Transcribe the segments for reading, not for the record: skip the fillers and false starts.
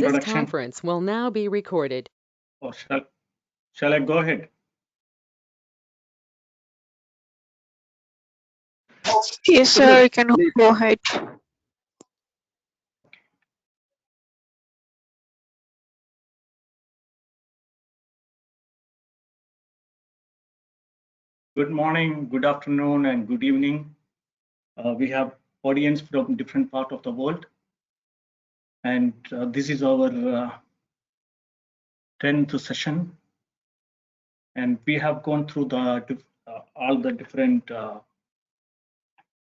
This introduction, conference will now be recorded. or shall I go ahead? Yes, sir, you can go ahead. Good morning, good afternoon, and good evening. We have audience from different part of the world, and this is our 10th session, and we have gone through all the different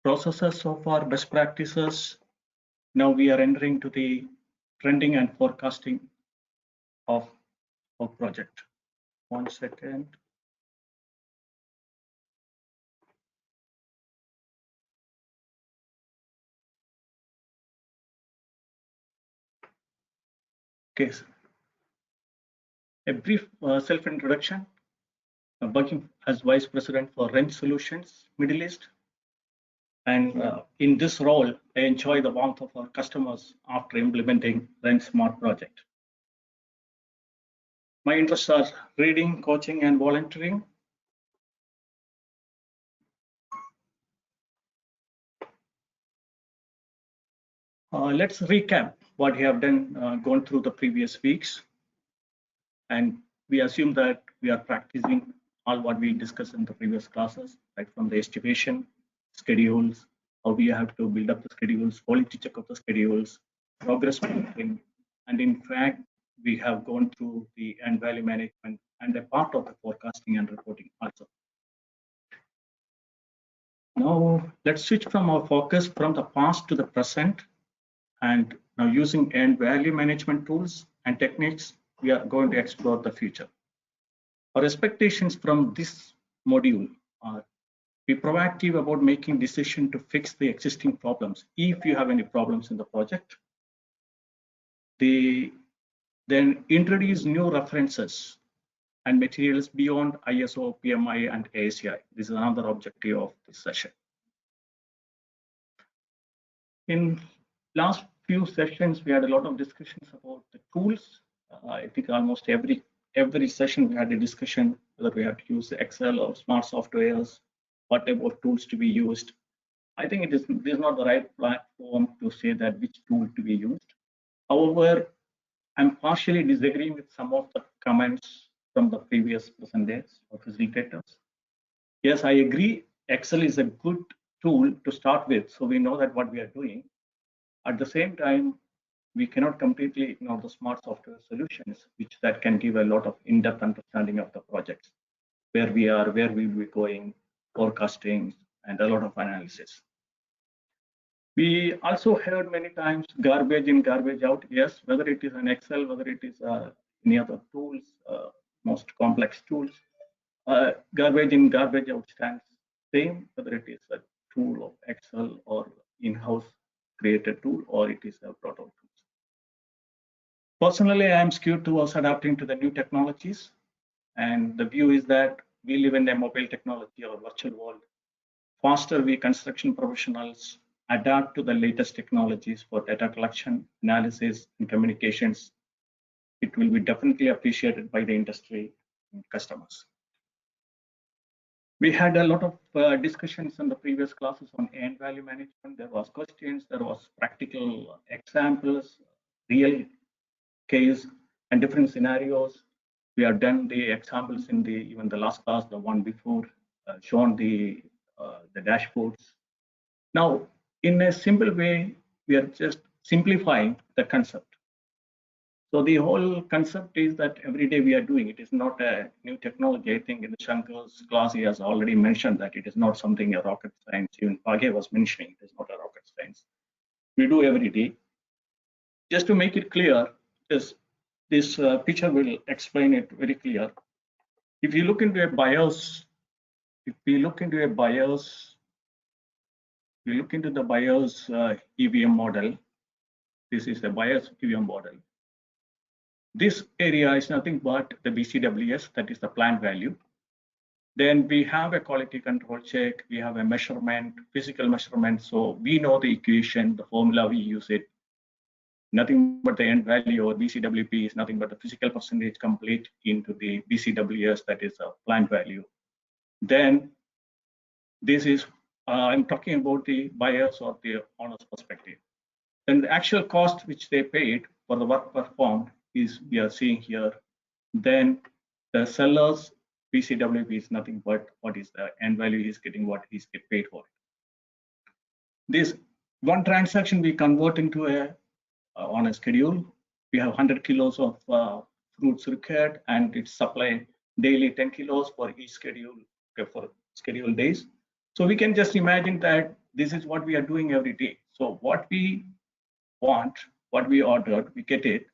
processes so far, best practices. Now we are entering to the trending and forecasting of our project. 1 second. Okay, a brief self-introduction. I'm working as Vice President for Wrench Solutions, Middle East. And in this role, I enjoy the warmth of our customers after implementing Wrench Smart project. My interests are reading, coaching, and volunteering. Let's recap what we have done, gone through the previous weeks. And we assume that we are practicing all what we discussed in the previous classes, right from the estimation, schedules, how we have to build up the schedules, quality check of the schedules, progress monitoring, and in fact, we have gone through the end value management and a part of the forecasting and reporting also. Now, let's switch from our focus from the past to the present. And now using end value management tools and techniques, we are going to explore the future. Our expectations from this module are be proactive about making decisions to fix the existing problems. If you have any problems in the project, then introduce new references and materials beyond ISO, PMI, and ASI. This is another objective of this session. In last few sessions, we had a lot of discussions about the tools. I think almost every session we had a discussion whether we have to use Excel or smart softwares, what about tools to be used. I think this is not the right platform to say that which tool to be used. However, I'm partially disagreeing with some of the comments from the previous presenters or facilitators. Yes, I agree. Excel is a good tool to start with, so we know that what we are doing. At the same time, we cannot completely ignore the smart software solutions, which that can give a lot of in-depth understanding of the projects, where we are, where we will be going, forecasting, and a lot of analysis. We also heard many times garbage in, garbage out. Yes, whether it is an Excel, whether it is any other tools, most complex tools, garbage in, garbage out stands same, whether it is a tool of Excel or in-house created tool, or it is a brought out tool. Personally, I am skewed towards adapting to the new technologies, and the view is that we live in a mobile technology or virtual world. Faster we construction professionals adapt to the latest technologies for data collection, analysis, and communications, it will be definitely appreciated by the industry and customers. We had a lot of discussions in the previous classes on end value management. There was questions, there was practical examples, real case and different scenarios. We have done the examples in even the last class, the one before, shown the dashboards. Now, in a simple way, we are just simplifying the concept. So the whole concept is that every day we are doing it is not a new technology. I think in the Shankar's class, he has already mentioned that it is not something a rocket science. Even Page was mentioning it is not a rocket science. We do every day. Just to make it clear, this picture will explain it very clear. If you look into a BIOS, you look into the BIOS EVM model. This is a BIOS EVM model. This area is nothing but the BCWS, that is the plant value. Then we have a quality control check, we have a measurement, physical measurement. So we know the equation, the formula, we use it. nothing but the end value, or BCWP is nothing but the physical percentage complete into the BCWS, that is a plant value. Then this is, I'm talking about the buyers or the owner's perspective. Then the actual cost which they paid for the work performed is, we are seeing here. Then the seller's BCWP is nothing but what is the end value, is getting what he's get paid for. This one transaction we convert into a on a schedule. We have 100 kilos of fruits required, and it's supply daily 10 kilos for each schedule, for scheduled days. So we can just imagine that this is what we are doing every day. So what we want, what we ordered, we get it,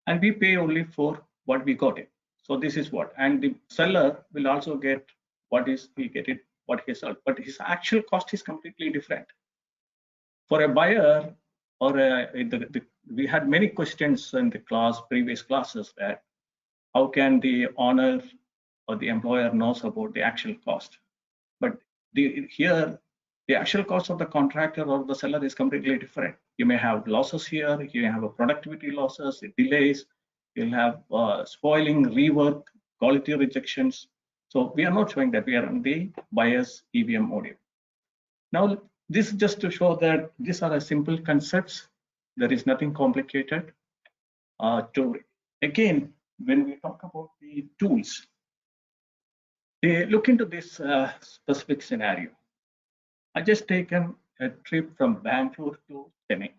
and we pay only for what we got it. So this is what, and the seller will also get what is he get it, what he sold, but his actual cost is completely different. For a buyer, or we had many questions in the previous classes, that how can the owner or the employer knows about the actual cost? But here, the actual cost of the contractor or the seller is completely different. You may have losses here, you may have a productivity losses, delays, you'll have spoiling, rework, quality rejections. So we are not showing that, we are on the buyer's EVM module. Now, this is just to show that these are simple concepts. There is nothing complicated. Again, when we talk about the tools, they look into this specific scenario. I just taken a trip from Bangalore to Chennai.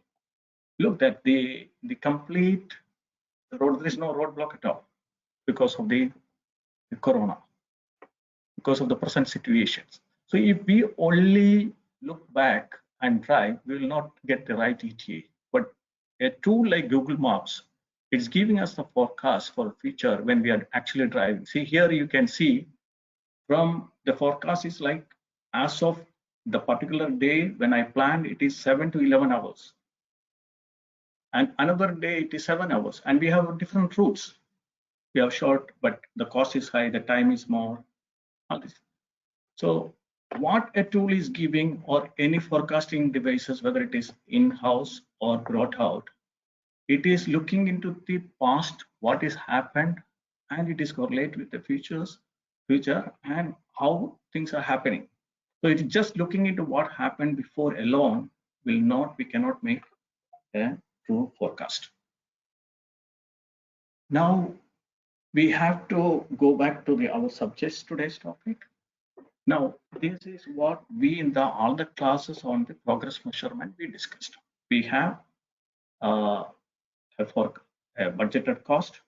Look at the complete road. There is no roadblock at all because of the corona, because of the present situations. So if we only look back and drive, we will not get the right ETA. But a tool like Google Maps, it's giving us the forecast for the future when we are actually driving. See, here you can see from the forecast is like, as of the particular day when I planned, it is 7 to 11 hours. And another day it is 7 hours. And we have different routes. We have short, but the cost is high, the time is more. All this. So what a tool is giving, or any forecasting devices, whether it is in-house or brought out, it is looking into the past, what has happened, and it is correlated with the future and how things are happening. So it's just looking into what happened before alone we cannot make a true forecast. Now we have to go back to our subjects today's topic. Now, this is what we in all the classes on the progress measurement we discussed. We have a budgeted cost,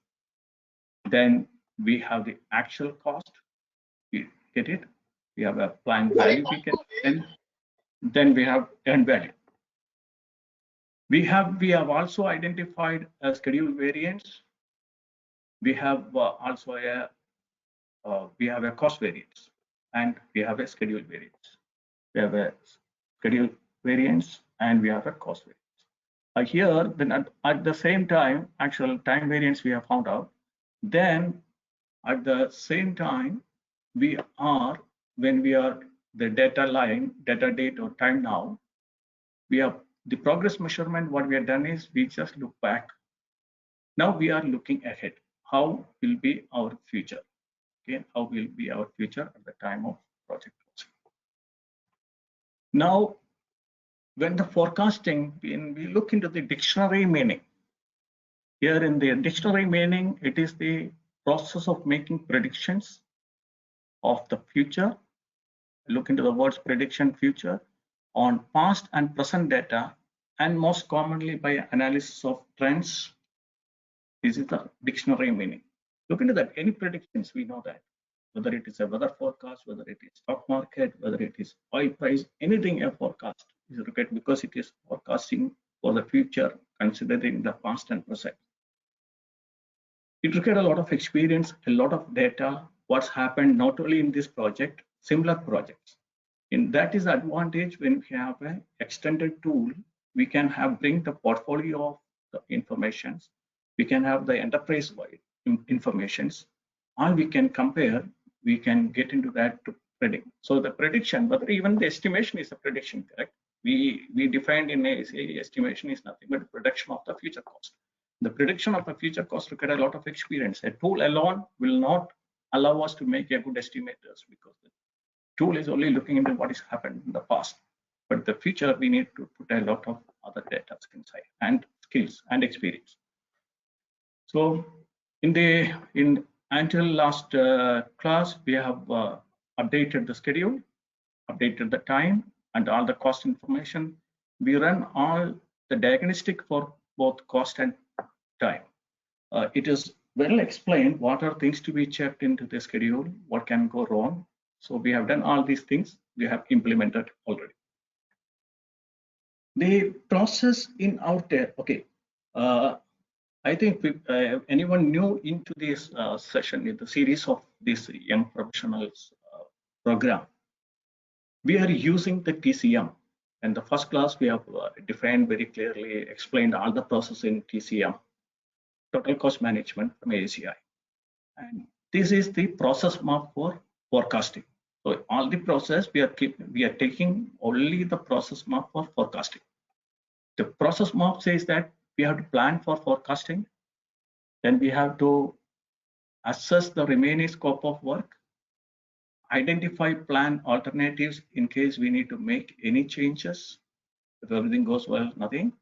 then we have the actual cost, we get it, we have a planned value we get, then we have end value. We have also identified a schedule variance. We have also a cost variance, and we have a schedule variance. We have a schedule variance and we have a cost variance. Here, then at the same time, actual time variance we have found out. Then at the same time, when we are the data line, data date or time now, we have the progress measurement. What we have done is we just look back. Now we are looking ahead. How will be our future? Okay, how will be our future at the time of project closing? Now, when the forecasting, when we look into the dictionary meaning, here in the dictionary meaning, it is the process of making predictions of the future. Look into the words prediction, future, on past and present data, and most commonly by analysis of trends. This is the dictionary meaning. Look into that. Any predictions, we know that. Whether it is a weather forecast, whether it is stock market, whether it is oil price, anything a forecast is required because it is forecasting for the future, considering the past and present. It required a lot of experience, a lot of data, what's happened not only in this project, similar projects. And that is the advantage when we have an extended tool, we can bring the portfolio of the informations, we can have the enterprise-wide informations, and we can compare, we can get into that to predict. So the prediction, but even the estimation is a prediction, correct? we defined in ASA estimation is nothing but prediction of the future cost. The prediction of the future cost requires a lot of experience. A tool alone will not allow us to make a good estimators because the tool is only looking into what has happened in the past. But the future, we need to put a lot of other data inside and skills and experience. So until last class, we have updated the schedule, updated the time, and all the cost information. We run all the diagnostic for both cost and time. It is well explained what are things to be checked into the schedule, what can go wrong. So we have done all these things. We have implemented already. The process in Outer, okay. I think anyone new into this session in the series of this young professionals program, we are using the TCM. And the first class we have defined very clearly, explained all the process in TCM, total cost management from ACI. And this is the process map for forecasting. So all the process we are taking only the process map for forecasting. The process map says that we have to plan for forecasting. Then we have to assess the remaining scope of work, identify plan alternatives in case we need to make any changes. If everything goes well, nothing.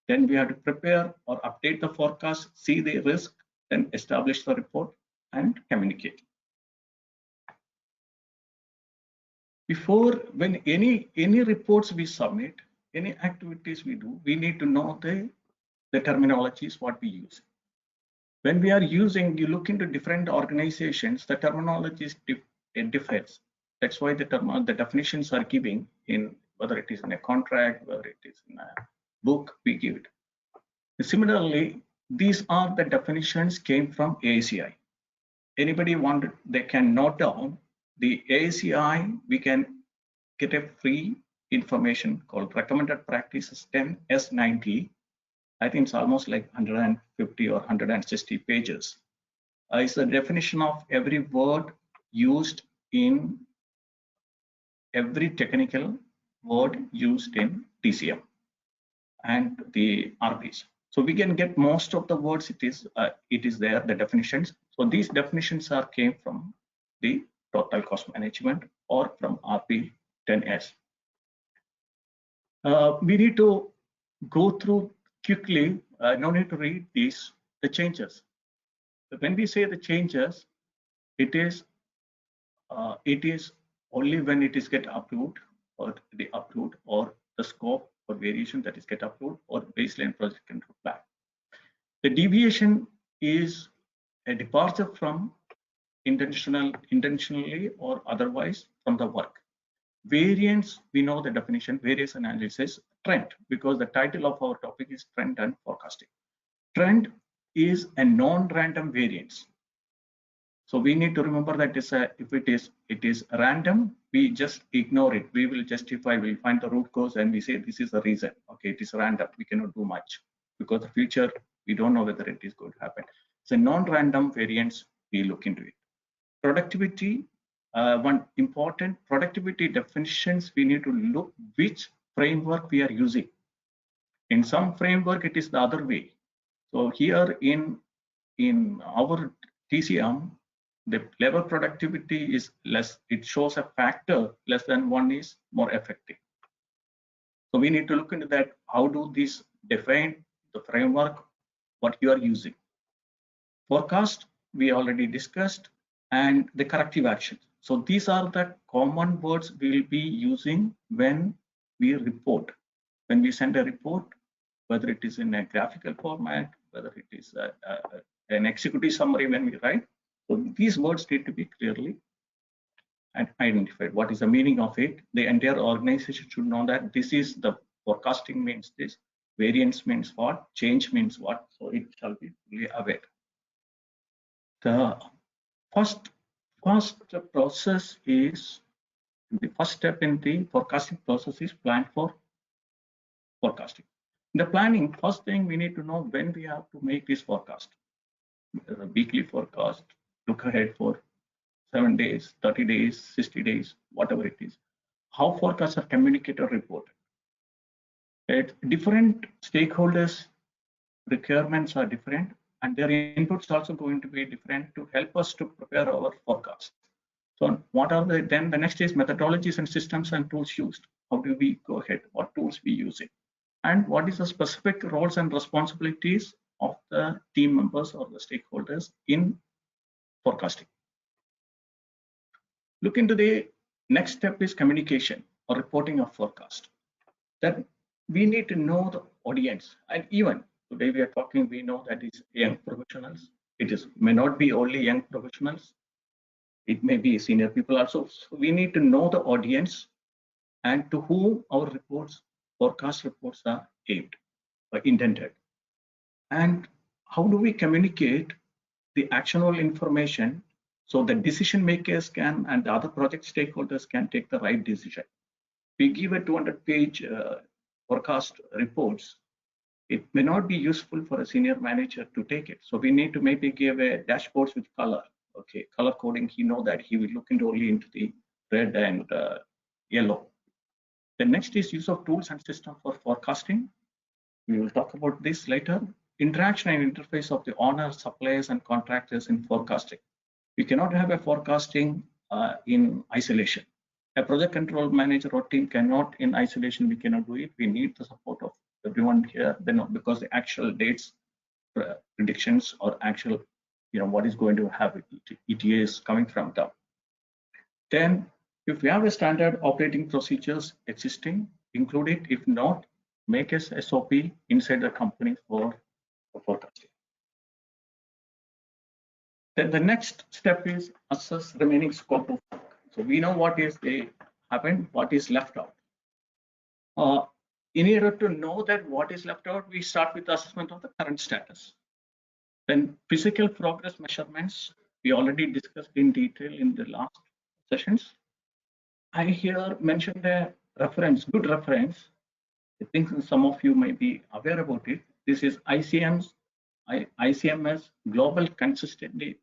Then we have to prepare or update the forecast, see the risk, then establish the report and communicate. Before, when any reports we submit, any activities we do, we need to know the terminologies what we use. When we are using, you look into different organizations, the terminology differs. That's why the definitions are giving in whether it is in a contract, whether it is in a book, we give it. Similarly, these are the definitions came from ACI. Anybody wanted, they can note down the ACI. We can get a free information called recommended practices 10S90. I think it's almost like 150 or 160 pages. It's the definition of every word used in every technical word used in TCM and the RPs. So we can get most of the words. It is there, the definitions. So these definitions came from the total cost management or from RP 10S. We need to go through quickly. No need to read these, the changes. But when we say the changes, it is only when it is get approved or the scope or variation that is get approved or baseline project control plan. The deviation is a departure from intentionally or otherwise from the work. Variance, we know the definition, variance analysis, trend, because the title of our topic is trend and forecasting. Trend is a non-random variance. So we need to remember that if it is random, we just ignore it. We will justify, we'll find the root cause and we say this is the reason. Okay, it is random. We cannot do much because the future, we don't know whether it is going to happen. It's a non-random variance, we look into it. Productivity, one important productivity definitions, we need to look which framework we are using. In some framework, it is the other way. So here in our TCM, the labor productivity is less. It shows a factor less than 1 is more effective. So we need to look into that. How do these define the framework, what you are using? Forecast, we already discussed, and the corrective actions. So these are the common words we will be using when we report. When we send a report, whether it is in a graphical format, whether it is an executive summary when we write. So these words need to be clearly identified. What is the meaning of it? The entire organization should know that this is the forecasting means this, variance means what, change means what. So it shall be fully aware. The first process is, the first step in the forecasting process is plan for forecasting. In the planning, first thing we need to know when we have to make this forecast. A weekly forecast, look ahead for 7 days, 30 days, 60 days, whatever it is. How forecasts are communicated or reported. Different stakeholders' requirements are different, and their inputs also going to be different to help us to prepare our forecast. So what are then the next is methodologies and systems and tools used. How do we go ahead? What tools we use it? And what is the specific roles and responsibilities of the team members or the stakeholders in forecasting? Look into the next step is communication or reporting of forecast. That we need to know the audience, and even today we are talking, we know that it's young professionals. It may not be only young professionals. It may be senior people also. So we need to know the audience and to whom our reports, forecast reports are aimed or intended. And how do we communicate the actionable information so the decision makers can and the other project stakeholders can take the right decision? We give a 200-page forecast reports. It may not be useful for a senior manager to take it. So we need to maybe give a dashboards with color. Okay, color coding, he know that he will look into only into the red and yellow. The next is use of tools and system for forecasting. We will talk about this later. Interaction and interface of the owners, suppliers, and contractors in forecasting. We cannot have a forecasting in isolation. A project control manager or team cannot in isolation, we cannot do it. We need the support of everyone here, then because the actual dates, predictions, or actual, what is going to happen, ETAs coming from them. Then, if we have a standard operating procedures existing, include it. If not, make a SOP inside the company for forecasting. Then the next step is assess remaining scope of work. So we know what is happened, what is left out. In order to know that what is left out, we start with the assessment of the current status. Then physical progress measurements, we already discussed in detail in the last sessions. I here mentioned a reference, good reference. I think some of you may be aware about it. This is ICMS Global Consistency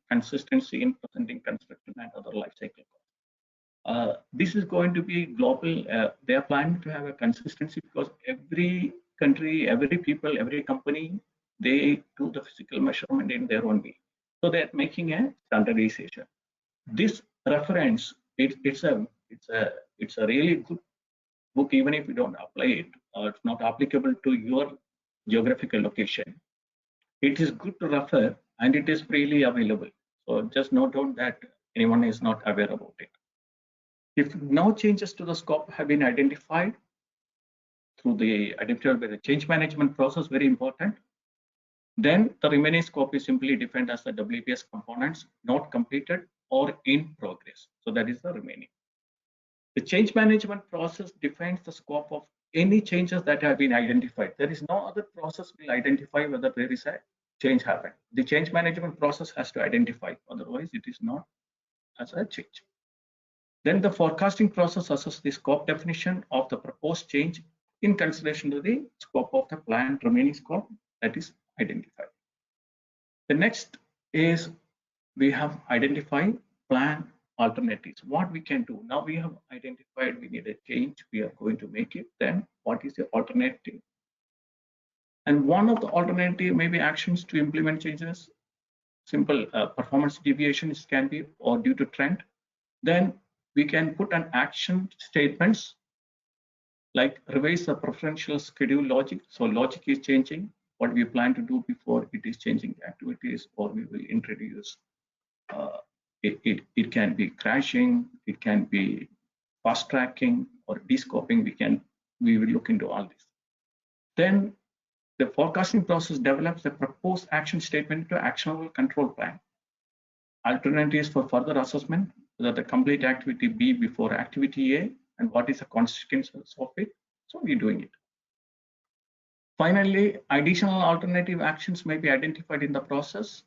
in Presenting Construction and Other Life Cycle Costs. This is going to be global. They are planning to have a consistency because every country, every people, every company, they do the physical measurement in their own way. So they're making a standardization. This reference, it's a really good book, even if you don't apply it, or it's not applicable to your geographical location. It is good to refer and it is freely available. So just note down that anyone is not aware about it. If no changes to the scope have been identified through the identified by the change management process, very important, then the remaining scope is simply defined as the WBS components not completed or in progress. So that is the remaining. The change management process defines the scope of any changes that have been identified. There is no other process will identify whether there is a change happened. The change management process has to identify, otherwise it is not as a change. Then the forecasting process assesses the scope definition of the proposed change in consideration to the scope of the planned remaining scope that is identified. The next is we have identified plan alternatives. What we can do now, we have identified we need a change, we are going to make it. Then what is the alternative? And one of the alternative maybe actions to implement changes, simple performance deviations can be or due to trend. Then we can put an action statements like revise the preferential schedule logic. So logic is changing, what we plan to do before it is changing activities, or we will introduce it can be crashing, it can be fast tracking or descoping. We will look into all this. Then the forecasting process develops the proposed action statement to actionable control plan. Alternatives for further assessment, whether the complete activity B before activity A and what is the consequences of it. So we're doing it. Finally, additional alternative actions may be identified in the process.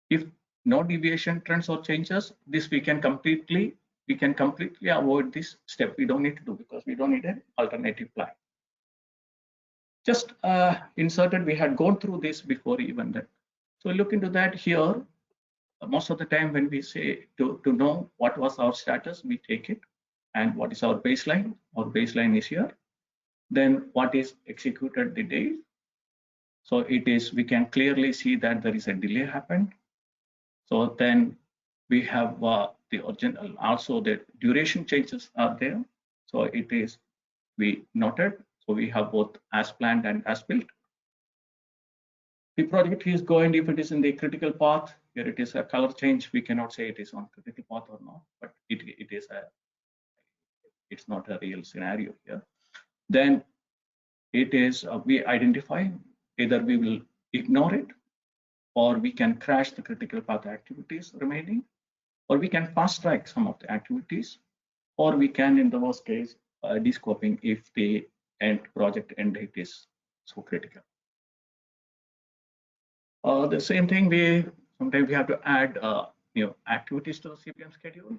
If no deviation, trends, or changes, this we can completely avoid this step. We don't need to do because we don't need an alternative plan. Just inserted, we had gone through this before even that. So look into that here. Most of the time when we say to know what was our status, we take it and what is our baseline. Our baseline is here. Then what is executed the day? So it is, we can clearly see that there is a delay happened. So then we have the original, also the duration changes are there. So it is, we noted, so we have both as planned and as built. The project is going, if it is in the critical path, here it is a color change, we cannot say it is on critical path or not, but it is a, it's not a real scenario here. Then it is, we identify either we will ignore it, or we can crash the critical path activities remaining, or we can fast track some of the activities, or we can, in the worst case, descoping if the project end date is so critical. The same thing, sometimes we have to add activities to the CPM schedule.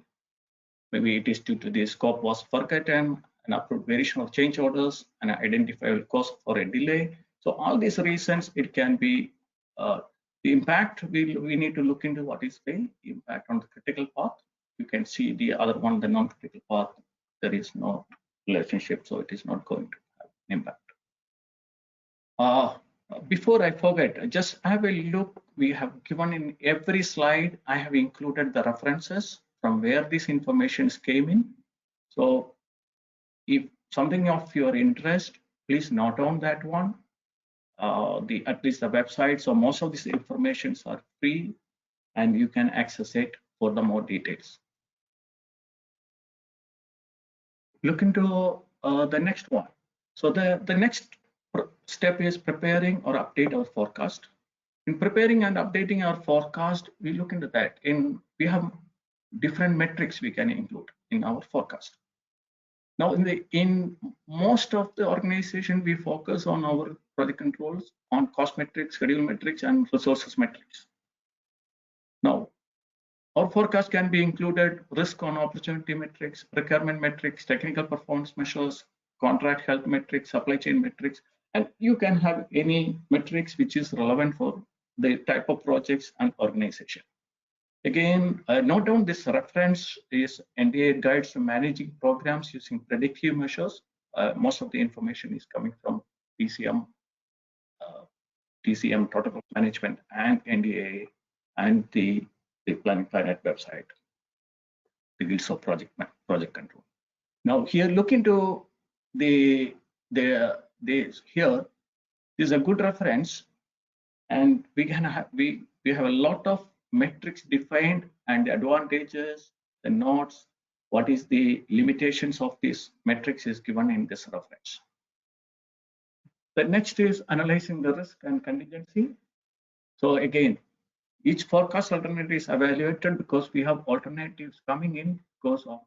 Maybe it is due to the scope was forgotten, an approved variation of change orders, an identifiable cause for a delay. So all these reasons, it can be the impact. We need to look into what is the impact on the critical path. You can see the other one, the non-critical path, there is no relationship, so it is not going to have an impact. Before I forget, just have a look. We have given in every slide, I have included the references from where these informations came in. So if something of your interest, please note down that one. At least the website. So most of these informations are free and you can access it for the more details. Look into the next one. So the next step is preparing or update our forecast. In preparing and updating our forecast, we look into that. We have different metrics we can include in our forecast. Now, in most of the organization, we focus on our project controls on cost metrics, schedule metrics, and resources metrics. Now, our forecast can be included risk on opportunity metrics, procurement metrics, technical performance measures, contract health metrics, supply chain metrics, and you can have any metrics which is relevant for the type of projects and organization. Again, note down this reference is NDA guides to managing programs using predictive measures. Most of the information is coming from TCM protocol management and NDA and the Planning Planet website, the wheels of project control. Now here, look into here. This is a good reference, and we have a lot of metrics defined and the advantages, the notes, what is the limitations of these metrics is given in this reference. The next is analyzing the risk and contingency. So again, each forecast alternative is evaluated because we have alternatives coming in because of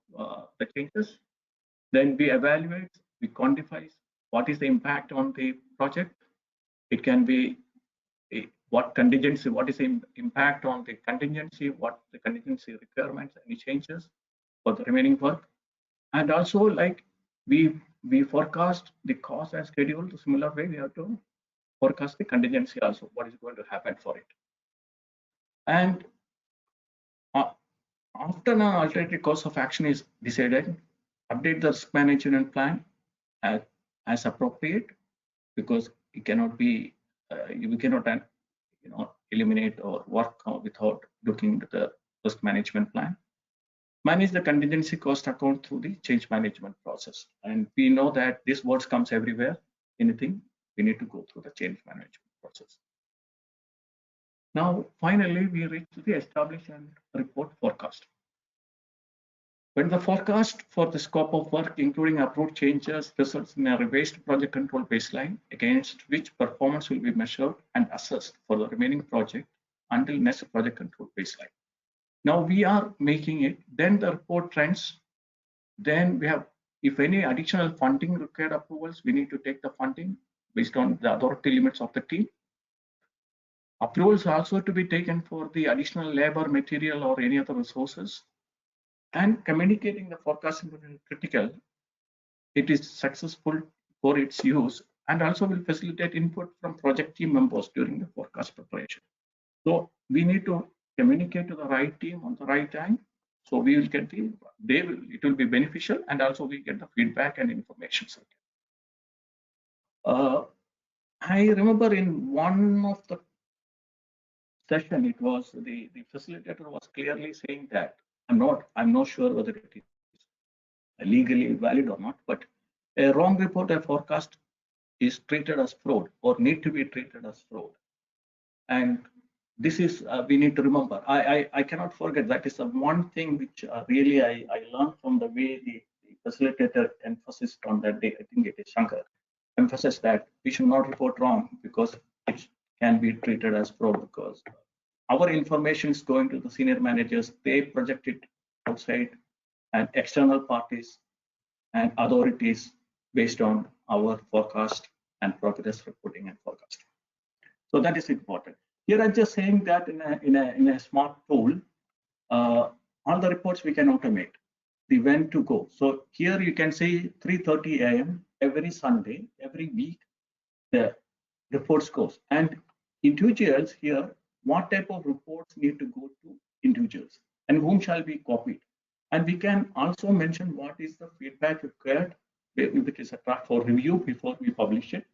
the changes. Then we evaluate, we quantify what is the impact on the project. It can be what contingency, what is the impact on the contingency, what the contingency requirements, any changes for the remaining work. And also, like we forecast the cost and schedule the similar way, we have to forecast the contingency also, what is going to happen for it. And after an alternative course of action is decided, update the risk management plan as appropriate, because it cannot be we cannot eliminate or work without looking into the risk management plan. Manage the contingency cost account through the change management process, and we know that this words comes everywhere. Anything we need to go through the change management process. Now finally we reach to the establish and report forecast. When the forecast for the scope of work, including approved changes, results in a revised project control baseline against which performance will be measured and assessed for the remaining project until next project control baseline. Now we are making it, then the report trends, then we have, if any additional funding required approvals, we need to take the funding based on the authority limits of the team. Approvals also to be taken for the additional labor, material, or any other resources. And communicating the forecast is critical. It is successful for its use and also will facilitate input from project team members during the forecast preparation. So we need to communicate to the right team on the right time. So we will get it will be beneficial, and also we get the feedback and information. I remember in one of the session, it was the facilitator was clearly saying that I'm not sure whether it is legally valid or not, but a wrong report, a forecast is treated as fraud or need to be treated as fraud. And this is, we need to remember. I cannot forget that is the one thing which really I learned from the way the facilitator emphasized on that day. I think it is Shankar emphasized that we should not report wrong because it can be treated as fraud, because our information is going to the senior managers, they project it outside, and external parties and authorities based on our forecast and progress reporting and forecasting. So that is important. Here I'm just saying that in a smart tool, all the reports we can automate, the when to go. So here you can see 3:30 a.m. every Sunday, every week, the reports goes. And individuals here, what type of reports need to go to individuals and whom shall be copied. And we can also mention what is the feedback required, which is a draft for review before we publish it.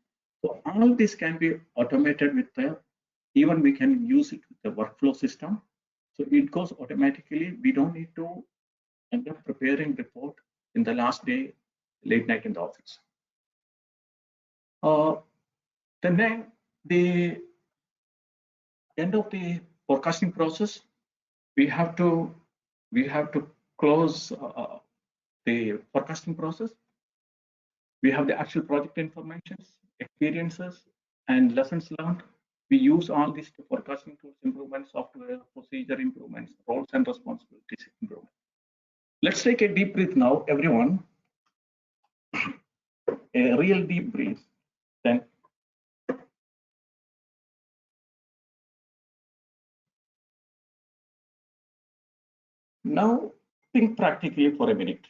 So all this can be automated with the, even we can use it with the workflow system. So it goes automatically. We don't need to end up preparing report in the last day, late night in the office. Then the end of the forecasting process, we have to close the forecasting process. We have the actual project information, experiences, and lessons learned. We use all these to forecasting tools improvements, software, procedure improvements, roles and responsibilities improvement. Let's take a deep breath now, everyone. A real deep breath. Then now think practically for a minute.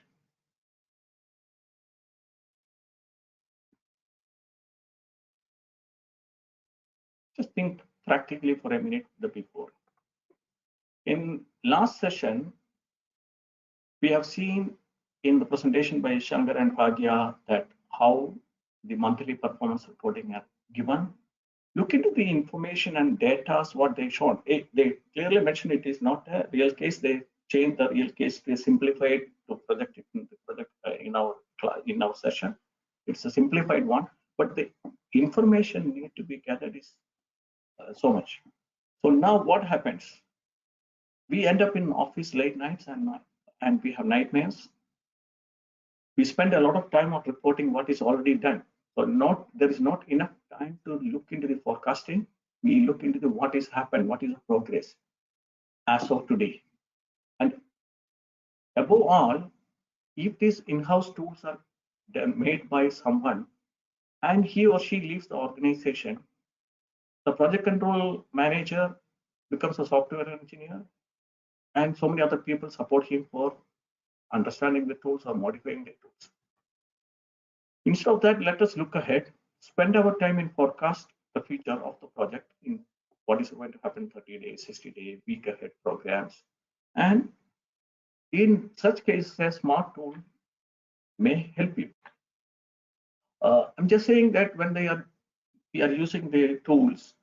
Just think practically for a minute the before. In last session, we have seen in the presentation by Shankar and Bhagya that how the monthly performance reporting are given. Look into the information and data, what they showed. They clearly mentioned it is not a real case. They changed the real case, they simplified to project it in the project in our session. It's a simplified one, but the information need to be gathered is so much. So now what happens? We end up in office late nights and we have nightmares. We spend a lot of time on reporting what is already done. So there is not enough time to look into the forecasting. We look into the what is happened, what is the progress as of today. And above all, if these in-house tools are made by someone and he or she leaves the organization, the project control manager becomes a software engineer, and so many other people support him for understanding the tools or modifying the tools. Instead of that, let us look ahead, spend our time in forecast the future of the project in what is going to happen 30 days, 60 days, week ahead programs. And in such cases, a smart tool may help you. I'm just saying that when we are using the tools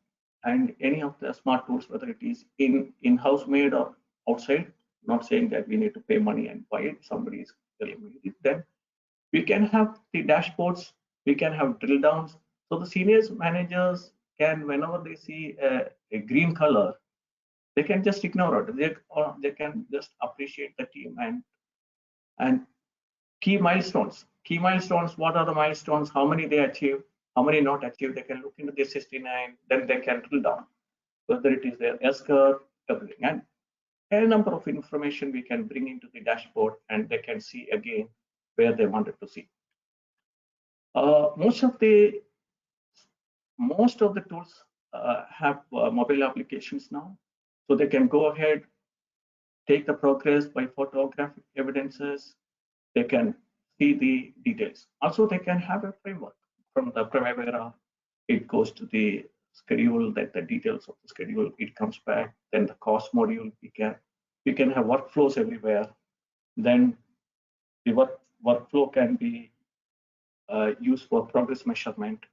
and any of the smart tools, whether it is in-house made or outside, not saying that we need to pay money and buy it, somebody is telling me it, then we can have the dashboards, we can have drill downs. So the seniors managers can, whenever they see a green color, they can just ignore it. They can just appreciate the team and key milestones. Key milestones, what are the milestones, how many they achieve, how many not achieved, they can look into the 69, then they can drill down, whether it is their S-curve, everything. And a number of information we can bring into the dashboard and they can see again where they wanted to see. Most of the tools have mobile applications now, so they can go ahead, take the progress by photographic evidences. They can see the details. Also, they can have a framework from the Primavera. It goes to the schedule, that the details of the schedule, it comes back. Then the cost module, we can have workflows everywhere. Then the workflow can be used for progress measurement.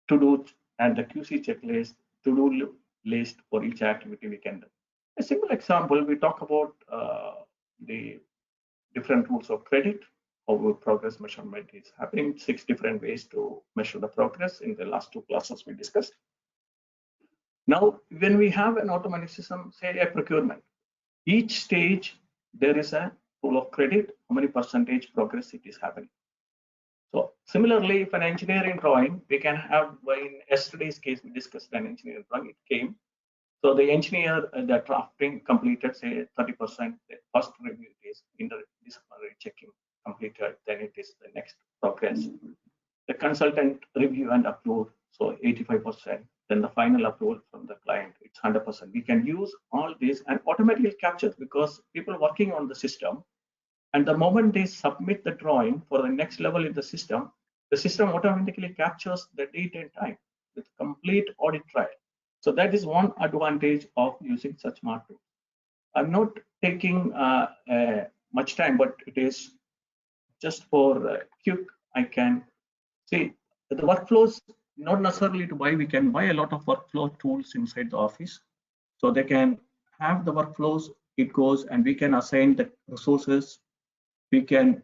to-do and the QC checklist, to-do list for each activity we can do. A simple example, we talk about the different rules of credit, how progress measurement is happening, 6 different ways to measure the progress in the last 2 classes we discussed. Now, when we have an automatic system, say a procurement, each stage there is a rule of credit, how many percentage progress it is happening. So similarly, if an engineering drawing, we can have, in yesterday's case, we discussed an engineering drawing, it came. So the engineer, the drafting completed, say 30%, the first review is interdisciplinary checking completed, then it is the next progress. The consultant review and upload, so 85%, then the final approval from the client, it's 100%. We can use all this and automatically capture because people working on the system, and the moment they submit the drawing for the next level in the system automatically captures the date and time with complete audit trail. So that is one advantage of using such smart tools. I'm not taking much time, but it is just for quick. I can see the workflows, not necessarily to buy. We can buy a lot of workflow tools inside the office. So they can have the workflows, it goes, and we can assign the resources. We can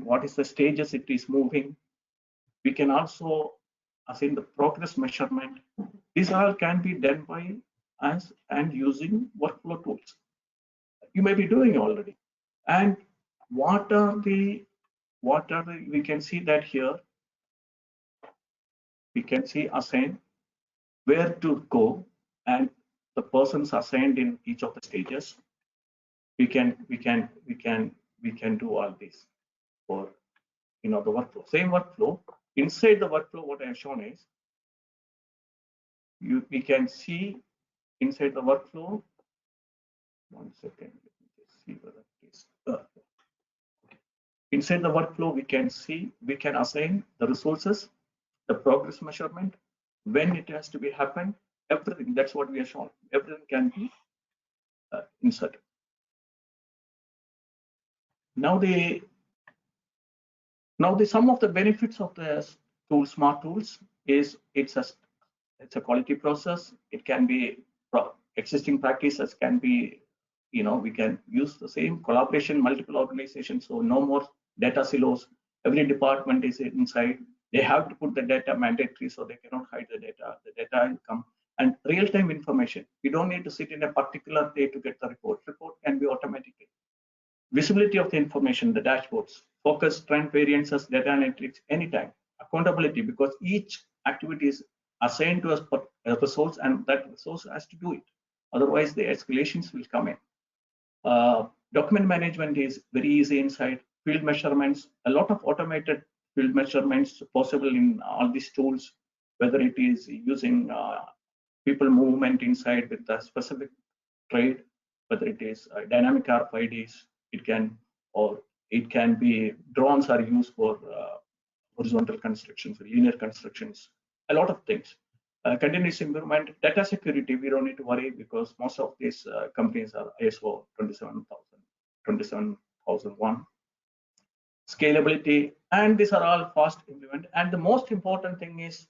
what is the stages it is moving. We can also assign the progress measurement. These all can be done by us and using workflow tools. You may be doing already. And what are the we can see that here. We can see assign, where to go, and the persons assigned in each of the stages. We can do all this for the workflow. Same workflow. Inside the workflow, what I have shown is we can see inside the workflow. 1 second, let me just see whether it is. Inside the workflow, we can assign the resources, the progress measurement, when it has to be happened, everything. That's what we are shown. Everything can be inserted. Now some of the benefits of the smart tools is it's a quality process. It can be existing practices can be, we can use the same collaboration, multiple organizations. So no more data silos. Every department is inside. They have to put the data mandatory, so they cannot hide the data. The data will come, and real-time information. We don't need to sit in a particular day to get the report. Report can be automatically. Visibility of the information, the dashboards, focus, trend variances, data analytics, anytime. Accountability, because each activity is assigned to a resource, and that resource has to do it. Otherwise, the escalations will come in. Document management is very easy inside. Field measurements, a lot of automated field measurements possible in all these tools, whether it is using people movement inside with a specific trade, whether it is dynamic RFIDs, it can be drones are used for horizontal constructions, linear constructions, a lot of things. Continuous improvement, data security, we don't need to worry because most of these companies are ISO 27001. Scalability, and these are all fast implement. And the most important thing is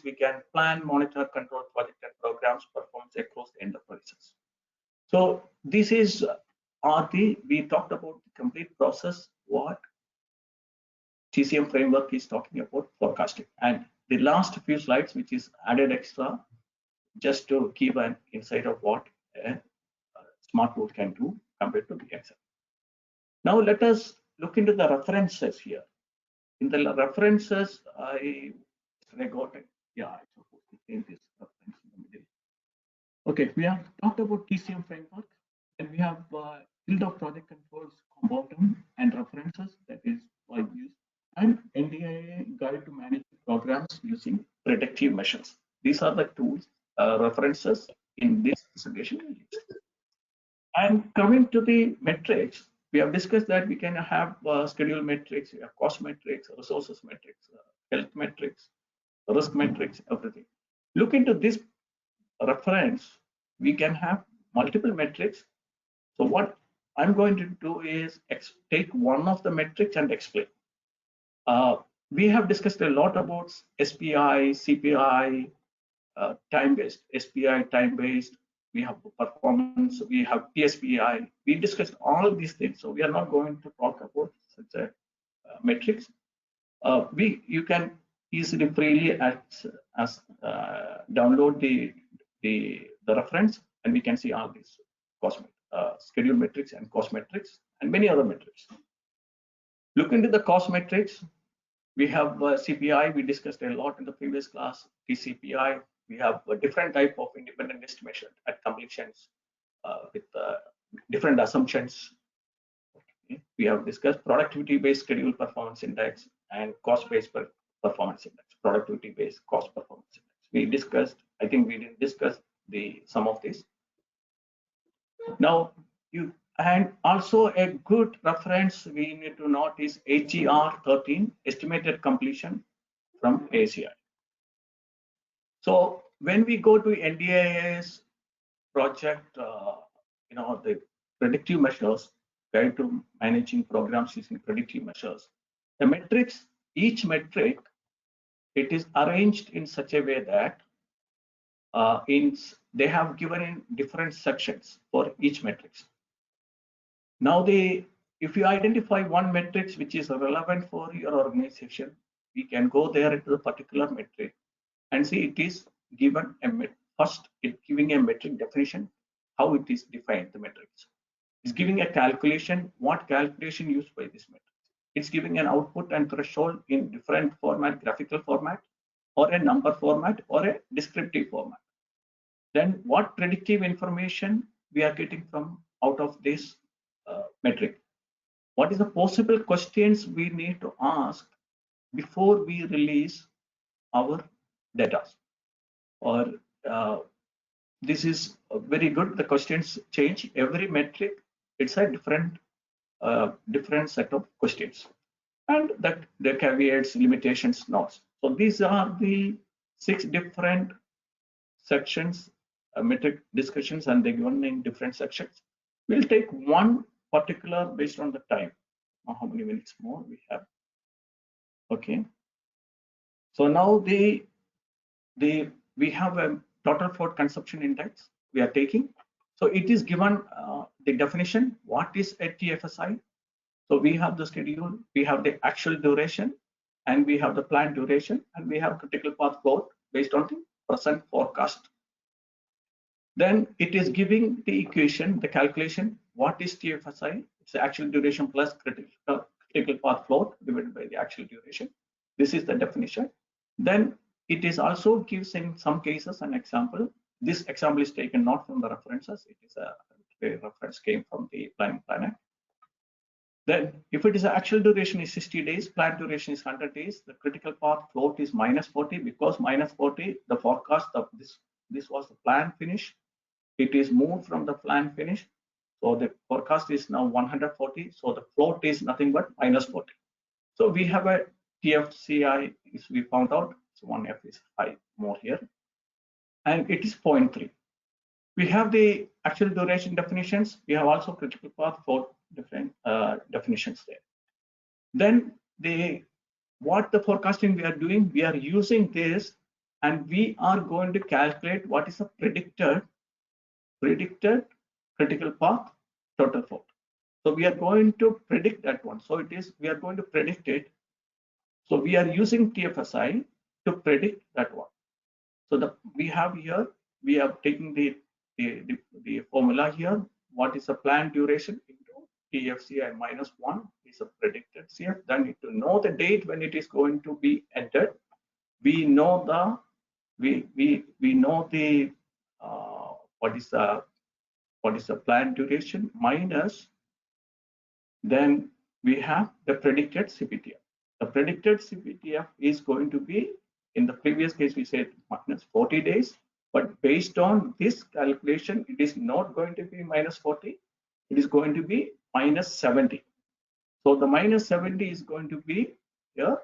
we can plan, monitor, control project and programs performance across the enterprises. So this is we talked about the complete process, what TCM framework is talking about forecasting. And the last few slides, which is added extra, just to give an insight of what a smart tool can do compared to the Excel. Now let us look into the references here. In the references, I got it. Yeah, I suppose to change this reference in the middle. Okay, we have talked about TCM framework, and we have field of project controls, compound and references, that is why we use, and NDIA guide to manage programs using predictive measures. These are the tools, references in this presentation. And coming to the metrics, we have discussed that we can have schedule metrics, we have cost metrics, resources metrics, health metrics, risk metrics, everything. Look into this reference, we can have multiple metrics. So what I'm going to do is take one of the metrics and explain. We have discussed a lot about SPI, CPI, time-based, SPI, time-based. We have performance, we have TSPI. We discussed all these things. So we are not going to talk about such a metrics. You can easily freely download the reference, and we can see all these cost schedule metrics and cost metrics and many other metrics. Look into the cost metrics. We have CPI. We discussed a lot in the previous class. TCPI. We have a different type of independent estimation at completions with different assumptions. Okay. We have discussed productivity-based schedule performance index and cost-based performance index. Productivity-based cost performance index. We discussed. I think we didn't discuss some of this. Now and also a good reference we need to note is AGR 13, estimated completion from ACI. So when we go to NDIS project, the predictive measures, guide to managing programs using predictive measures, the metrics, each metric, it is arranged in such a way that they have given in different sections for each metrics. Now, if you identify one metric which is relevant for your organization, we can go there into the particular metric and see it is given first it's giving a metric definition, how it is defined, the metrics. It's giving a calculation, what calculation used by this metric. It's giving an output and threshold in different format, graphical format, or a number format, or a descriptive format. Then what predictive information we are getting from out of this metric? What is the possible questions we need to ask before we release our data? Or this is very good. The questions change every metric. It's a different set of questions, and that the caveats, limitations, notes. So these are the 6 different sections, metric discussions, and they're given in different sections. We'll take one particular based on the time. How many minutes more we have? Okay. So now we have a total float consumption index we are taking. So it is given the definition. What is a TFSI? So we have the schedule, we have the actual duration, and we have the planned duration, and we have critical path float based on the present forecast. Then it is giving the equation, the calculation. What is TFSI? It's the actual duration plus critical path float divided by the actual duration. This is the definition. Then it is also gives in some cases an example. This example is taken not from the references. It is a reference came from the planning planet. Then if it is actual duration is 60 days, planned duration is 100 days, the critical path float is -40, because -40, the forecast of this was the plan finish. It is moved from the plan finish. So the forecast is now 140. So the float is nothing but -40. So we have a TFCI, is we found out. So 1F is 5 more here. And it is 0.3. We have the actual duration definitions. We have also critical path float different definitions there. Then what the forecasting we are doing, we are using this, and we are going to calculate what is the predicted critical path total float. So we are going to predict that one. So we are going to predict it. So we are using TFSI to predict that one. So we have here, we are taking the formula here. What is the planned duration into TFCI -1 is a predicted CF. Then need to know the date when it is going to be entered. We know what is the planned duration minus. Then we have the predicted CPTF. The predicted CPTF is going to be, in the previous case we said -40 days, but based on this calculation, it is not going to be -40. It is going to be -70. So the -70 is going to be here,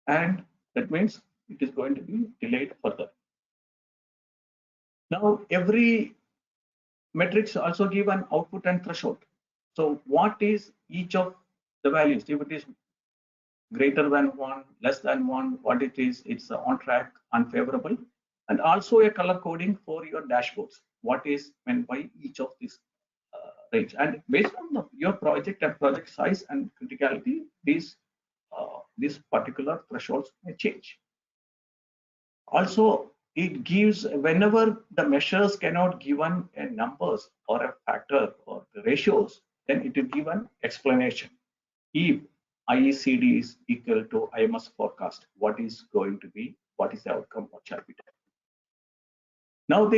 and that means it is going to be delayed further. Now every metrics also give an output and threshold. So what is each of the values? If it is greater than 1, less than 1, what it is, it's on track, unfavorable, and also a color coding for your dashboards. What is meant by each of these range, and based on your project and project size and criticality, these particular thresholds may change. Also, it gives whenever the measures cannot given a numbers or a factor or the ratios, then it will give an explanation. If IECD is equal to IMS forecast, what is going to be, what is the outcome, what shall be done? Now,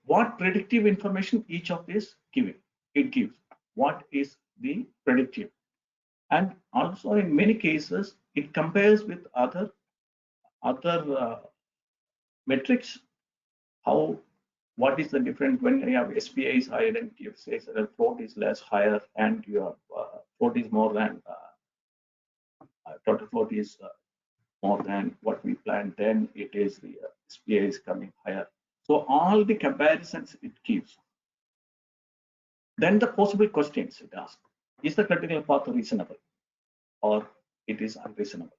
what predictive information each of these giving? It gives what is the predictive, and also in many cases it compares with other metrics. How, what is the difference when you have SPI is higher and if says that float is less higher and your float is more than total float is more than what we planned, then it is the SPI is coming higher. So all the comparisons it gives. Then the possible questions it asks: is the critical path reasonable or it is unreasonable?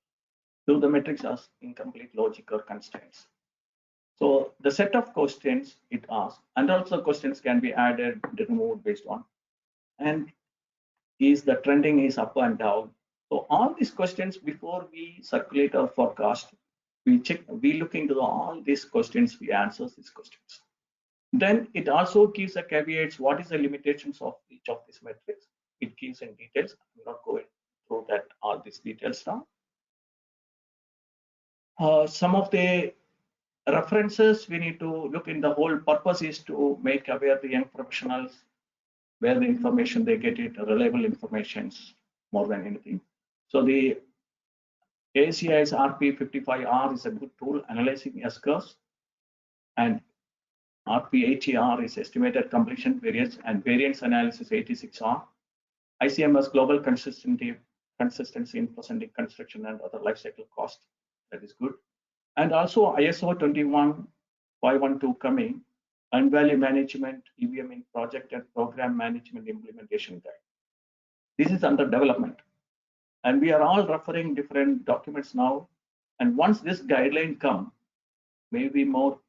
Do the metrics as incomplete logic or constraints? So the set of questions it asks, and also questions can be added, removed based on, and is the trending is up and down. So all these questions before we circulate our forecast, we check, we look into all these questions, we answer these questions. Then it also gives a caveats, what is the limitations of each of these metrics. It gives in details. I'm not going through that all these details now. Some of the references we need to look in. The whole purpose is to make aware the young professionals where the information they get it, reliable informations more than anything. So the ACI's RP55R is a good tool analyzing S-curves, and RP80R is estimated completion periods, and variance analysis 86R. ICMS global consistency in presenting construction and other life cycle costs. That is good. And also ISO 21512 coming, and value management, EVM in project and program management implementation guide. This is under development, and we are all referring different documents now. And once this guideline come, maybe more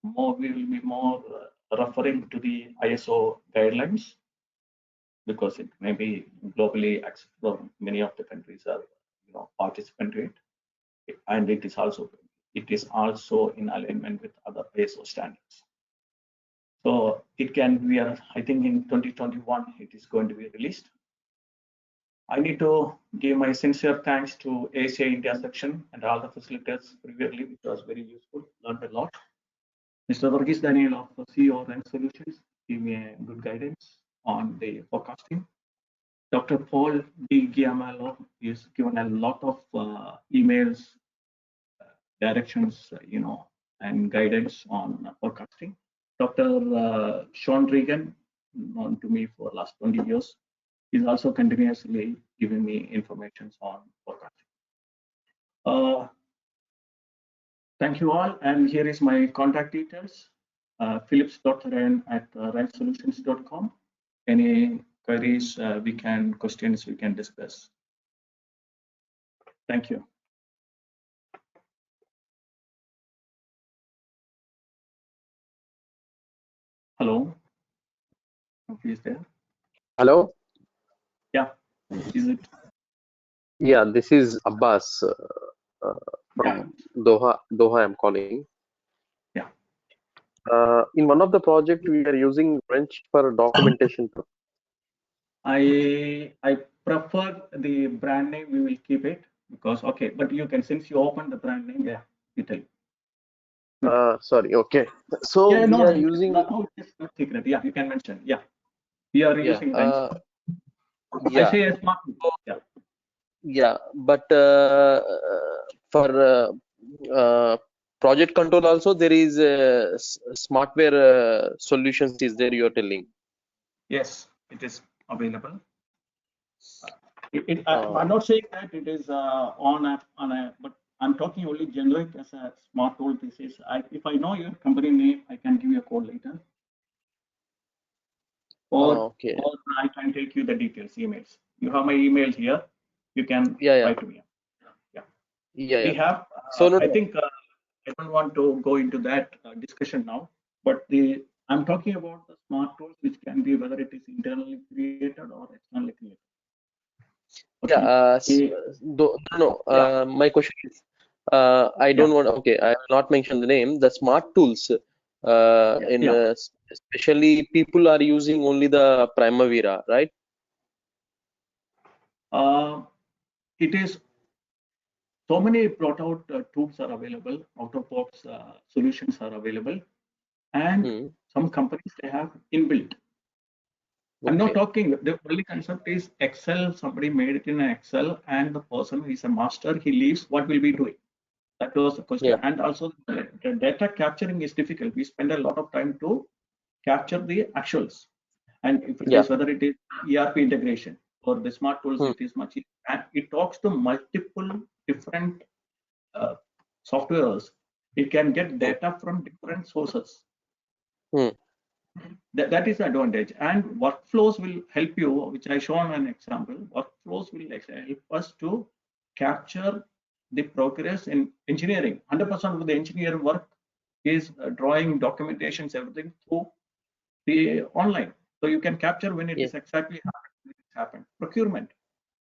we will be more referring to the ISO guidelines, because it may be globally accepted. Many of the countries are participant to it, and it is also in alignment with other ISO standards. So it can, we are, I think in 2021 it is going to be released. I need to give my sincere thanks to ACI India section and all the facilitators previously, which was very useful, learned a lot. Mr. Varghese Daniel of CEO Rank Solutions gave me a good guidance on the forecasting. Dr. Paul D. Giamallo is given a lot of emails, directions, and guidance on forecasting. Dr. Sean Regan, known to me for the last 20 years, is also continuously giving me information on forecasting. Thank you all, and here is my contact details. phillips.ryan@ranksolutions.com. Any queries, questions we can discuss. Thank you. Hello, who is there? Hello. Yeah, is it? Yeah, this is Abbas from Doha. I'm calling. Yeah. In one of the project, we are using Wrench for documentation. I prefer the brand name. We will keep it because okay, but you can, since you opened the brand name, yeah, you tell. Sorry. Okay. So yeah, we no, are using. No, it's not secret. Yeah, you can mention. Yeah, we are using Wrench. Yeah. I say a smart. Yeah. Yeah, but for project control also there is smartware solutions is there, you are telling? Yes, it is available. I'm not saying that it is on a, but I'm talking only generic as a smart tool. This is, if I know your company name, I can give you a call later. Or I can take you the details, emails. You have my email here. You can write to me. Yeah, We yeah. have, So no, I no. think, I don't want to go into that discussion now, but I'm talking about the smart tools which can be whether it is internally created or externally created. Yeah, Okay. no, Yeah. my question is, I Yeah. don't want, okay, I will not mention the name, the smart tools, Yeah. especially people are using only the Primavera, right? Uh, it is so many brought out tools are available, out of box solutions are available, and Hmm. some companies they have inbuilt. I'm not Okay. talking, the only concept is Excel, somebody made it in an Excel, and the person who is a master, he leaves, what will be doing? That was the question. Yeah. And also, the data capturing is difficult. We spend a lot of time to capture the actuals. And if it Yeah. is whether it is ERP integration or the smart tools, Hmm. it is much easier. And it talks to multiple different uh, softwares. It can get Hmm. data from different sources. Hmm. That is the advantage. And workflows will help you, which I shown an example. Workflows will help us to capture the progress in engineering. 100% of the engineering work is drawing, documentations, everything through the online. So you can capture when it Yeah. is exactly happened. Procurement.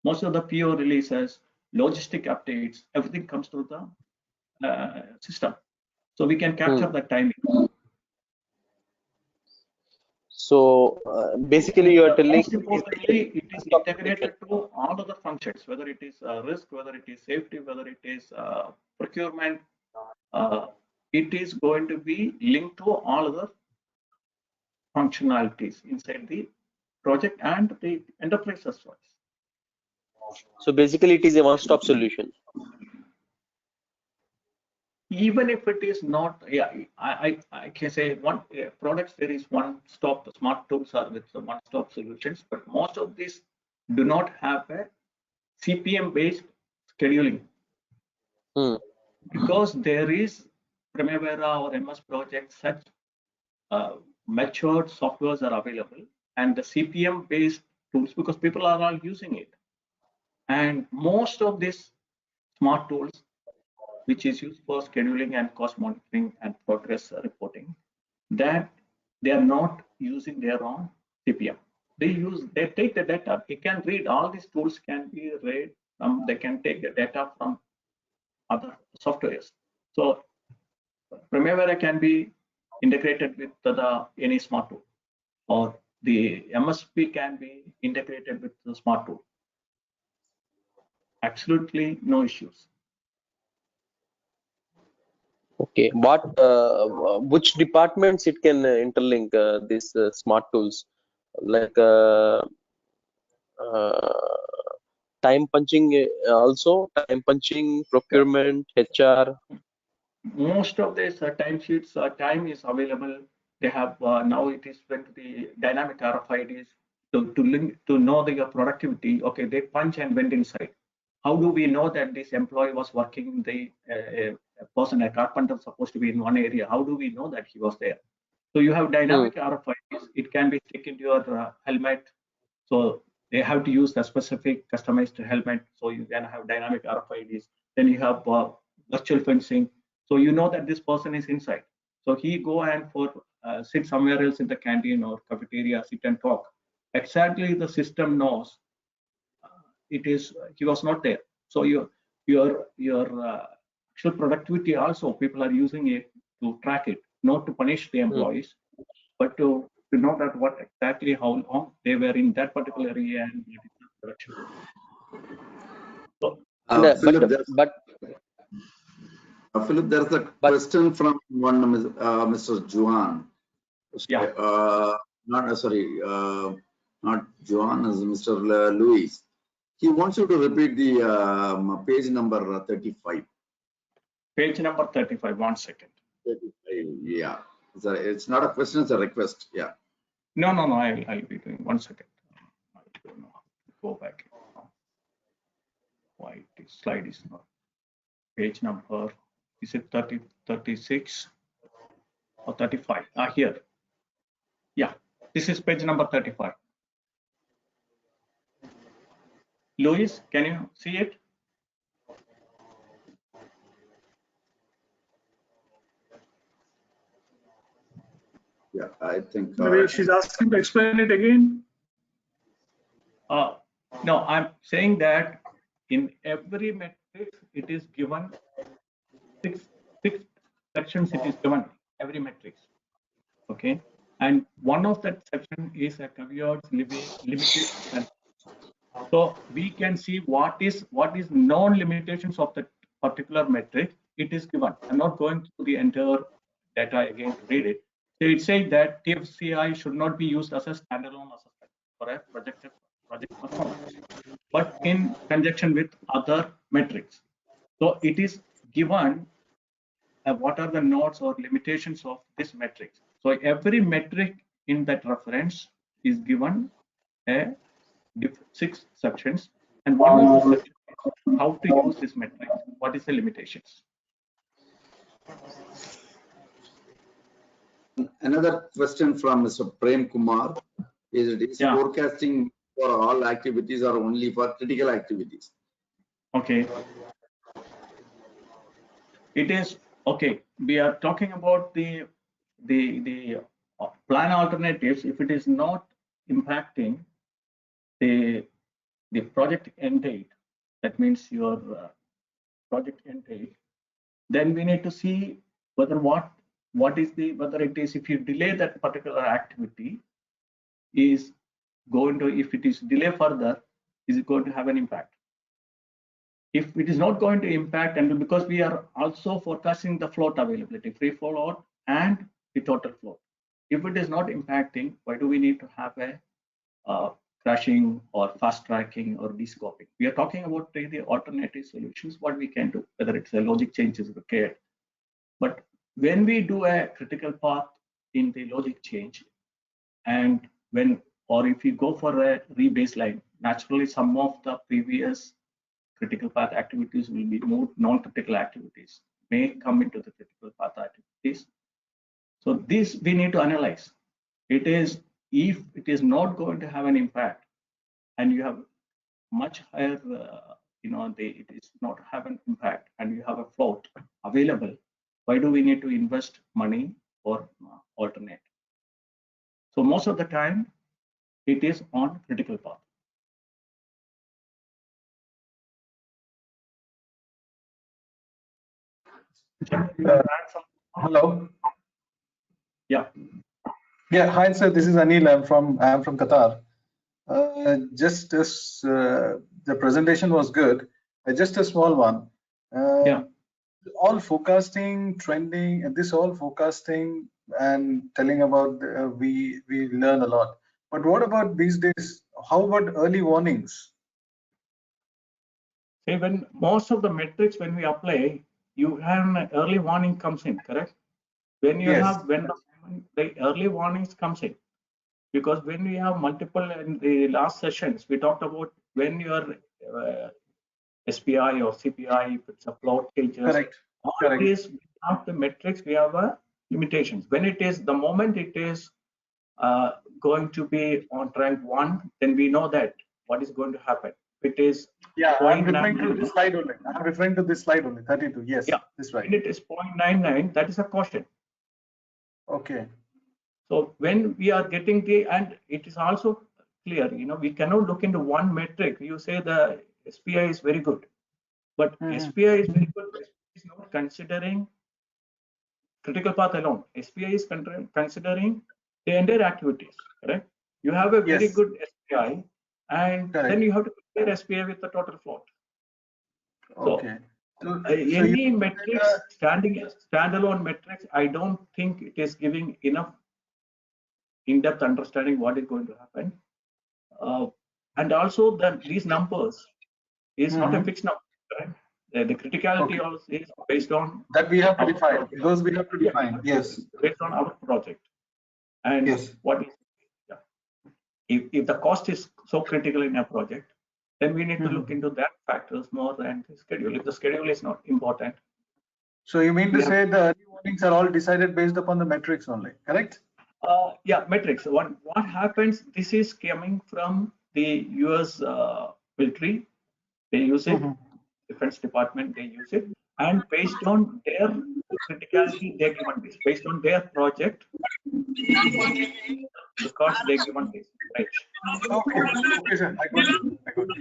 Most of the PO releases, logistic updates, everything comes through the system. So we can Hmm. capture the timing. So basically, you are telling Most it is a importantly, it is one-stop solution. integrated to all other functions, whether it is risk, whether it is safety, whether it is procurement. Uh, it is going to be linked to all other functionalities inside the project and the enterprise as well. So basically, it is a one-stop solution. Even if it is not, yeah, I can say one products, there is one stop, smart tools are with the one stop solutions, but most of these do not have a CPM based scheduling. Hmm. Because there is Primavera or MS Project, such uh, matured softwares are available, and the CPM based tools, because people are all using it. And most of these smart tools, which is used for scheduling and cost monitoring and progress reporting, that they are not using their own CPM. They take the data. It can read, all these tools can be read, they can take the data from other softwares. So Primavera can be integrated with any smart tool, or the MSP can be integrated with the smart tool. Absolutely no issues. Okay. Which departments it can interlink these smart tools, like uh, time punching, also time punching, Yeah. procurement, HR. Most of these time sheets, time is available. They have now it is went to the dynamic RFIDs to link to know the productivity. Okay, they punch and went inside. How do we know that this employee was working? The a person, a carpenter, supposed to be in one area. How do we know that he was there? So you have Hmm. dynamic RFIDs. It can be stick into your helmet. So they have to use the specific customized helmet. So you can have dynamic RFIDs. Then you have virtual fencing. So you know that this person is inside. So he go and for sit somewhere else in the canteen or cafeteria, sit and talk. Exactly, the system knows it is he was not there. So your actual productivity also, people are using it to track it, not to punish the Hmm. employees, but to know that what exactly how long they were in that particular area and what is the production. So And Philip, there's a but question from one Mr. Juan. yeah, Not sorry, not Juan, is Mr. Luis. He wants you to repeat the page number 35. page number 35. 1 second. 35, yeah. It's not a question, it's a request. Yeah. No, no, no. I'll be doing 1 second. I don't know. Go back. Why this slide is not page number? Is it 30, 36 or 35? Here. Yeah, this is page number 35. Louis, can you see it? Yeah, I think. Maybe she's asking to explain it again. No, I'm saying that in every matrix it is given six sections. It is given every matrix. Okay, and one of that section is a caveats limitation. So we can see what is known limitations of the particular metric. It is given. I'm not going through the entire data again to read it. So it says that TFCI should not be used as a standalone assessment for a project performance, but in conjunction with other metrics. So it is given what are the nodes or limitations of this metric. So every metric in that reference is given a 6 sections, and one of the sections is how to use this metric. What is the limitations? Another question from Mr. Prem Kumar is Yeah. forecasting for all activities or only for critical activities? Okay. It is okay. We are talking about the plan alternatives. If it is not impacting the project end date, that means your project end date, then we need to see whether whether it is, if you delay that particular activity, is going to, if it is delay further, is it going to have an impact? If it is not going to impact, and because we are also forecasting the float availability, free float and the total float. If it is not impacting, why do we need to have a crashing or fast tracking or descoping? We are talking about the alternative solutions, what we can do, whether it's a logic change is required. But when we do a critical path in the logic change, and or if you go for a rebaseline, naturally some of the previous critical path activities will be moved, non-critical activities may come into the critical path activities. So this we need to analyze. It is, if it is not going to have an impact and you have much higher, it is not have an impact and you have a float available, why do we need to invest money or alternate? So most of the time it is on critical path. Hello. Yeah. Yeah. Hi, sir. This is Anil. I'm from Qatar. Just as the presentation was good, just a small one. Yeah. All forecasting, trending, and this all forecasting and telling about we learn a lot. But what about these days? How about early warnings? See, when most of the metrics, when we apply, you have an early warning comes in, correct? When you Yes. have, when the early warnings comes in, because when we have multiple, in the last sessions, we talked about when your SPI or CPI, if it's a float changes, Correct. all Correct. these, we have the metrics, we have limitations. When it is, the moment it is going to be on rank 1, then we know that what is going to happen. It is, yeah, I'm referring to this slide only. I'm referring to this slide only, 32. Yes, yeah, this right. when it is 0.99, that is a caution. Okay. So when we are getting and it is also clear, we cannot look into one metric. You say the SPI is very good, but SPI is very good. SPI is not considering critical path alone. SPI is considering the entire activities, correct? You have a very good SPI, and then you have to compare SPI with the total float. Okay. So, any metrics, standalone metrics, I don't think it is giving enough in-depth understanding what is going to happen. And also that these numbers is not a fixed number, right? The criticality also is based on that we have to define. Those we have to define. Yes. Based on our project. And what is, if the cost is so critical in a project, then we need to look into that factors more than the schedule. If the schedule is not important. So you mean to say the early warnings are all decided based upon the metrics only, correct? Yeah, metrics. What happens? This is coming from the US military. They use it. Defense Department, they use it, and based on their criticality, they're given this. Based on their project, the cost they're given this. Right. Okay, okay, sir. I got it. I got it.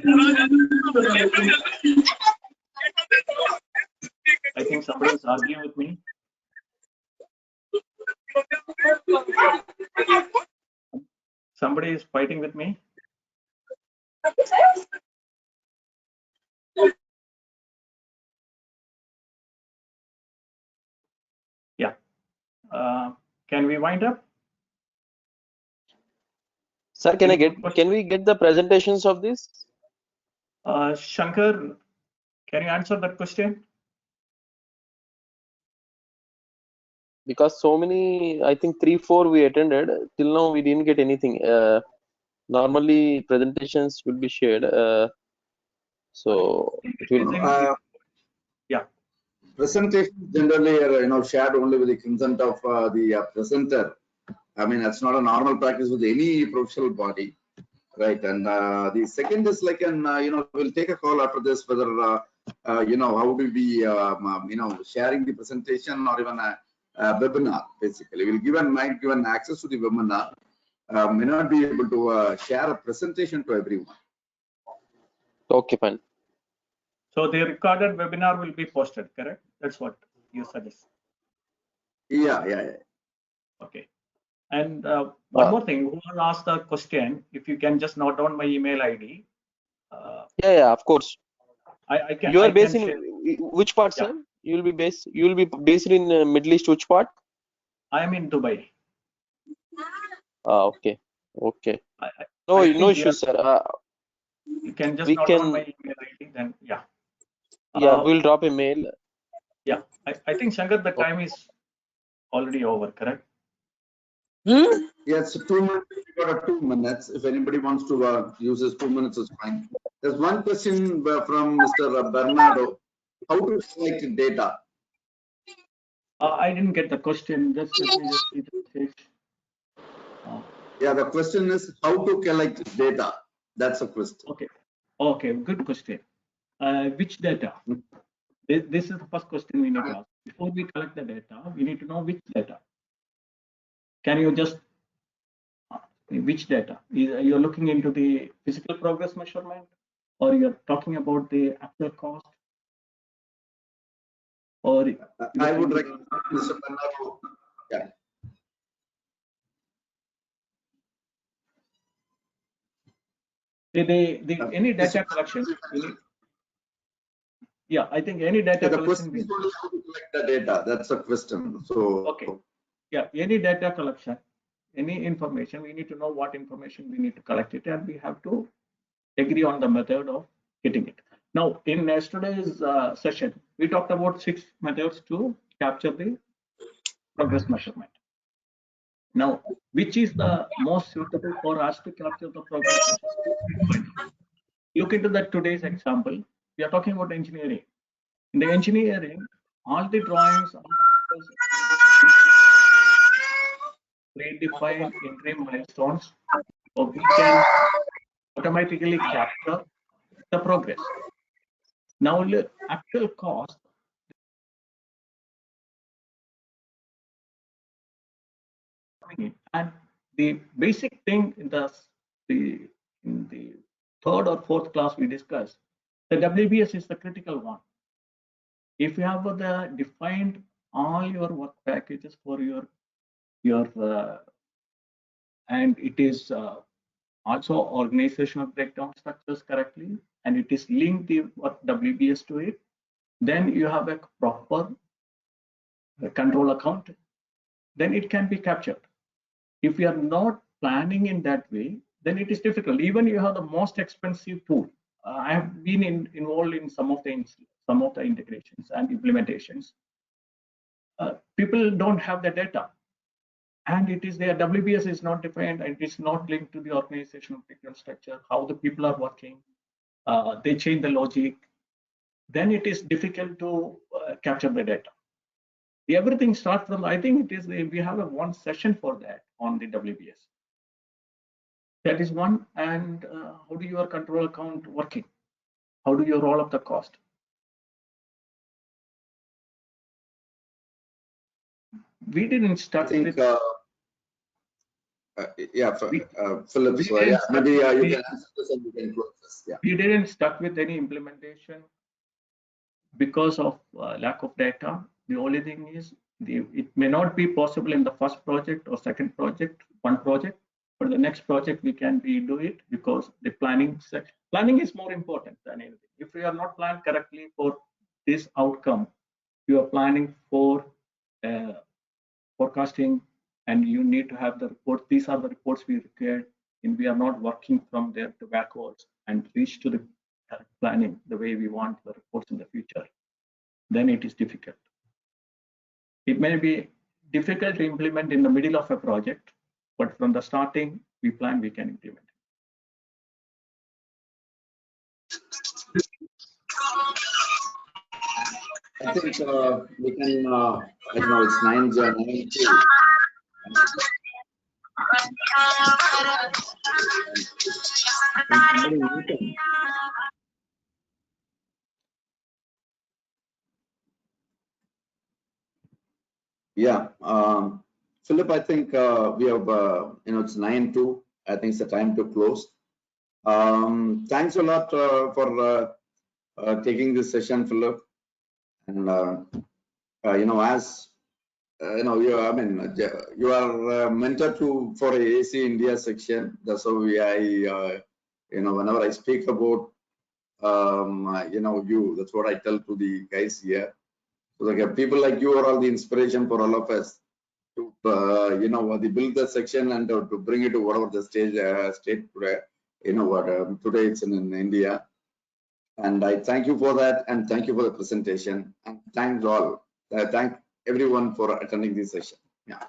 I think somebody is arguing with me. Somebody is fighting with me. Yeah. Can we wind up? Sir, can we get the presentations of this? Shankar, can you answer that question? Because so many, I think 3-4 we attended. Till now we didn't get anything. Normally presentations will be shared. So it will. Yeah. Presentation generally are shared only with the consent of the presenter. I mean, that's not a normal practice with any professional body, right? And the second is like an we'll take a call after this whether how do we sharing the presentation or even a webinar. Basically, might give an access to the webinar. May not be able to share a presentation to everyone. Okay, fine. So the recorded webinar will be posted, correct? That's what you suggest. Yeah. Okay. And one more thing, whoever asked the question, if you can just note down my email ID. Yeah, of course. I can. You are based in which part, sir? You will be based in Middle East. Which part? I am in Dubai. Okay. No issues, sir. You can just note down my email ID. Then yeah. We'll drop a mail. Yeah, I think Shankar, the time is already over, correct? Yes, 2 minutes. We got 2 minutes. If anybody wants to use this 2 minutes, is fine. There's one question from Mr. Bernardo. How to select data? I didn't get the question. Just let me just see the page. Yeah, the question is how to collect data. That's a question. Okay, good question. Which data? This is the first question we need to ask. Before we collect the data, we need to know which data. Can you just which data? You're looking into the physical progress measurement, or you're talking about the actual cost, or I would recommend Mr. Bernardo. Yeah. Any data collection. Yeah, I think any data collection. The question is only how to collect the data. That's a question. So okay. Yeah, any data collection, any information, we need to know what information we need to collect it, and we have to agree on the method of getting it. Now, in yesterday's session, we talked about 6 methods to capture the progress measurement. Now, which is the most suitable for us to capture the progress measurement? Look into that today's example. We are talking about engineering. In the engineering, all the drawings are predefined interim milestones, so we can automatically capture the progress. Now, the actual cost and the basic thing in the 3rd or 4th class we discussed, the WBS is the critical one. If you have the defined all your work packages for your and it is also organizational breakdown structures correctly, and it is linked the WBS to it, then you have a proper control account, then it can be captured. If you are not planning in that way, then it is difficult. Even you have the most expensive tool. I have been involved in some of the integrations and implementations. People don't have the data, and it is their WBS is not defined, and it is not linked to the organizational breakdown structure, how the people are working. They change the logic. Then it is difficult to capture the data. Everything starts from, I think it is, we have one session for that on the WBS. That is one. And how do your control account working? How do you roll up the cost? We didn't I start think, with. yeah, Philip, we so, didn't yeah, start maybe with you any- can answer this and we can close this. Yeah. we didn't start with any implementation because of lack of data. The only thing is it may not be possible in the first project or second project, one project, but the next project we can do it because the planning is more important than anything. If we are not planned correctly for this outcome, you are planning for forecasting, and you need to have the report. These are the reports we required, and we are not working from there to backwards and reach to the planning the way we want the reports in the future. Then it is difficult. It may be difficult to implement in the middle of a project, but from the starting, we plan we can implement. I think we can, I know it's 9:02. Yeah, Philip, I think we have, it's 9:02. I think it's the time to close. Thanks a lot for taking this session, Philip. And as I mean, you are mentor for AC India section. That's how whenever I speak about, that's what I tell to the guys here. So like people like you are all the inspiration for all of us to, they build the section and to bring it to whatever the state today. Today it's in India. And I thank you for that, and thank you for the presentation, and thanks all. Thank everyone for attending this session. Yeah.